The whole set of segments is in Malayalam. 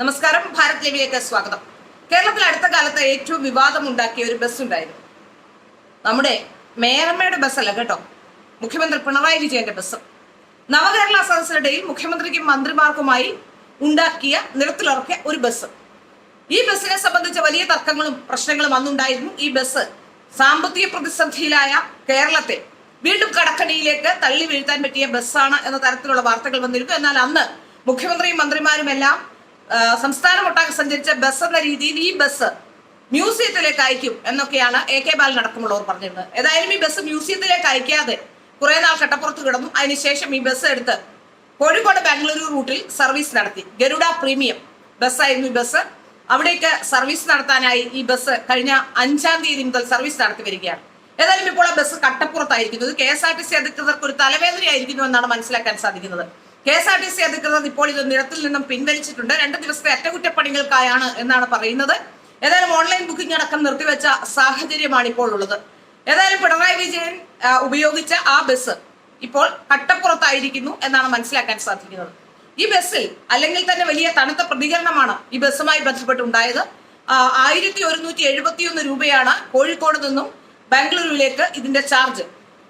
നമസ്കാരം. ഭാരത് ലൈവിലേക്ക് സ്വാഗതം. കേരളത്തിൽ അടുത്ത കാലത്ത് ഏറ്റവും വിവാദമുണ്ടാക്കിയ ഒരു ബസ് ഉണ്ടായിരുന്നു. നമ്മുടെ മേയറമ്മയുടെ ബസ്സല്ല കേട്ടോ, മുഖ്യമന്ത്രി പിണറായി വിജയന്റെ ബസ്. നവകേരള സദസ്സിനിടയിൽ മുഖ്യമന്ത്രിക്കും മന്ത്രിമാർക്കുമായി നിരത്തിലിറക്കിയ ഒരു ബസ്. ഈ ബസ്സിനെ സംബന്ധിച്ച വലിയ തർക്കങ്ങളും പ്രശ്നങ്ങളും അന്നുണ്ടായിരുന്നു. ഈ ബസ് സാമ്പത്തിക പ്രതിസന്ധിയിലായ കേരളത്തെ വീണ്ടും കടക്കണിയിലേക്ക് തള്ളി വീഴ്ത്താൻ പറ്റിയ ബസ്സാണ് എന്ന തരത്തിലുള്ള വാർത്തകൾ വന്നിരുന്നു. എന്നാൽ അന്ന് മുഖ്യമന്ത്രിയും മന്ത്രിമാരുമെല്ലാം സംസ്ഥാനമൊട്ടാകെ സഞ്ചരിച്ച ബസ് എന്ന രീതിയിൽ ഈ ബസ് മ്യൂസിയത്തിലേക്ക് അയക്കും എന്നൊക്കെയാണ് AK ബാലൻ അടക്കമുള്ളവർ പറഞ്ഞിരുന്നത്. ഏതായാലും ഈ ബസ് മ്യൂസിയത്തിലേക്ക് അയക്കാതെ കുറെ നാൾ കട്ടപ്പുറത്ത് കിടന്നു. അതിനുശേഷം ഈ ബസ് എടുത്ത് കോഴിക്കോട് ബാംഗ്ലൂരു റൂട്ടിൽ സർവീസ് നടത്തി. ഗരുഡ പ്രീമിയം ബസ്സായിരുന്നു ഈ ബസ്. അവിടേക്ക് സർവീസ് നടത്താനായി ഈ ബസ് കഴിഞ്ഞ 5-ാം തീയതി മുതൽ സർവീസ് നടത്തി വരികയാണ്. ഏതായാലും ഇപ്പോൾ ആ ബസ് കട്ടപ്പുറത്തായിരിക്കുന്നത് KSRTC അധികൃതർക്ക് ഒരു തലവേദനയായിരിക്കുന്നു എന്നാണ് മനസ്സിലാക്കാൻ സാധിക്കുന്നത്. KSRTC അധികൃതർ ഇപ്പോൾ ഇത് നിരത്തിൽ നിന്നും പിൻവലിച്ചിട്ടുണ്ട്. 2 ദിവസത്തെ അറ്റകുറ്റപ്പണികൾക്കായാണ് എന്നാണ് പറയുന്നത്. ഏതായാലും ഓൺലൈൻ ബുക്കിംഗ് അടക്കം നിർത്തിവെച്ച സാഹചര്യമാണ് ഇപ്പോൾ ഉള്ളത്. ഏതായാലും പിണറായി വിജയൻ ഉപയോഗിച്ച ആ ബസ് ഇപ്പോൾ കട്ടപ്പുറത്തായിരിക്കുന്നു എന്നാണ് മനസ്സിലാക്കാൻ സാധിക്കുന്നത്. ഈ ബസ്സിൽ അല്ലെങ്കിൽ തന്നെ വലിയ തണുത്ത പ്രതികരണമാണ് ഈ ബസ്സുമായി ബന്ധപ്പെട്ടുണ്ടായത്. 1171 രൂപയാണ് കോഴിക്കോട് നിന്നും ബാംഗ്ലൂരിലേക്ക് ഇതിന്റെ ചാർജ്.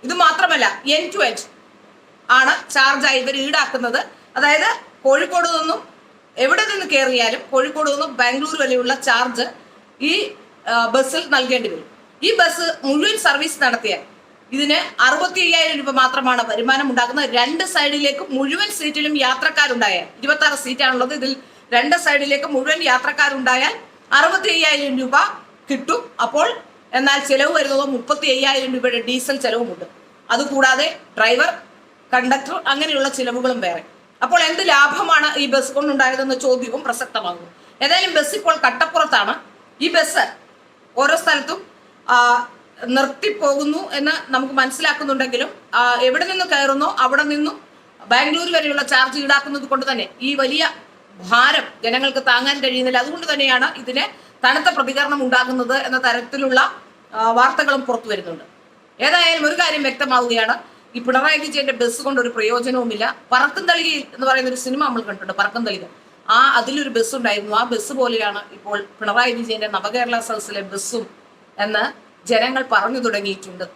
ഇത് മാത്രമല്ല, എൻഡ് ടു എൻഡ് ആണ് ചാർജായി ഇവർ ഈടാക്കുന്നത്. അതായത് കോഴിക്കോട് നിന്നും എവിടെ നിന്ന് കയറിയാലും കോഴിക്കോട് നിന്നും ബാംഗ്ലൂർ വരെയുള്ള ചാർജ് ഈ ബസ്സിൽ നൽകേണ്ടി വരും. ഈ ബസ് മുഴുവൻ സർവീസ് നടത്തിയാൽ ഇതിന് 65,000 രൂപ മാത്രമാണ് വരുമാനം ഉണ്ടാക്കുന്നത്. 2 സൈഡിലേക്ക് മുഴുവൻ സീറ്റിലും യാത്രക്കാരുണ്ടായാൽ 26 സീറ്റാണുള്ളത്. ഇതിൽ 2 സൈഡിലേക്ക് മുഴുവൻ യാത്രക്കാരുണ്ടായാൽ 65,000 രൂപ കിട്ടും. അപ്പോൾ എന്നാൽ ചെലവ് വരുന്നത് 35,000 രൂപയുടെ ഡീസൽ ചെലവുമുണ്ട്. അതുകൂടാതെ ഡ്രൈവർ, കണ്ടക്ടർ അങ്ങനെയുള്ള ചിലവുകളും വേറെ. അപ്പോൾ എന്ത് ലാഭമാണ് ഈ ബസ് കൊണ്ടുണ്ടായതെന്ന ചോദ്യവും പ്രസക്തമാകും. ഏതായാലും ബസ് ഇപ്പോൾ കട്ടപ്പുറത്താണ്. ഈ ബസ് ഓരോ സ്ഥലത്തും നിർത്തിപ്പോകുന്നു എന്ന് നമുക്ക് മനസ്സിലാക്കുന്നുണ്ടെങ്കിലും എവിടെ നിന്ന് കയറുന്നോ അവിടെ നിന്നും ബാംഗ്ലൂർ വരെയുള്ള ചാർജ് ഈടാക്കുന്നത് കൊണ്ട് തന്നെ ഈ വലിയ ഭാരം ജനങ്ങൾക്ക് താങ്ങാൻ കഴിയുന്നില്ല. അതുകൊണ്ട് തന്നെയാണ് ഇതിന് തണുത്ത പ്രതികരണം ഉണ്ടാകുന്നത് എന്ന തരത്തിലുള്ള വാർത്തകളും പുറത്തു വരുന്നുണ്ട്. ഏതായാലും ഒരു കാര്യം വ്യക്തമാവുകയാണ്, ഈ പിണറായി വിജയന്റെ ബസ് കൊണ്ട് ഒരു പ്രയോജനവുമില്ല. പറക്കും തളിക എന്ന് പറയുന്ന ഒരു സിനിമ നമ്മൾ കണ്ടിട്ടുണ്ട്, പറക്കും തളിക. അതിലൊരു ബസ് ഉണ്ടായിരുന്നു. ആ ബസ് പോലെയാണ് ഇപ്പോൾ പിണറായി വിജയന്റെ നവകേരള സദസ്സിലെ ബസ്സും എന്ന് ജനങ്ങൾ പറഞ്ഞു തുടങ്ങിയിട്ടുണ്ട്.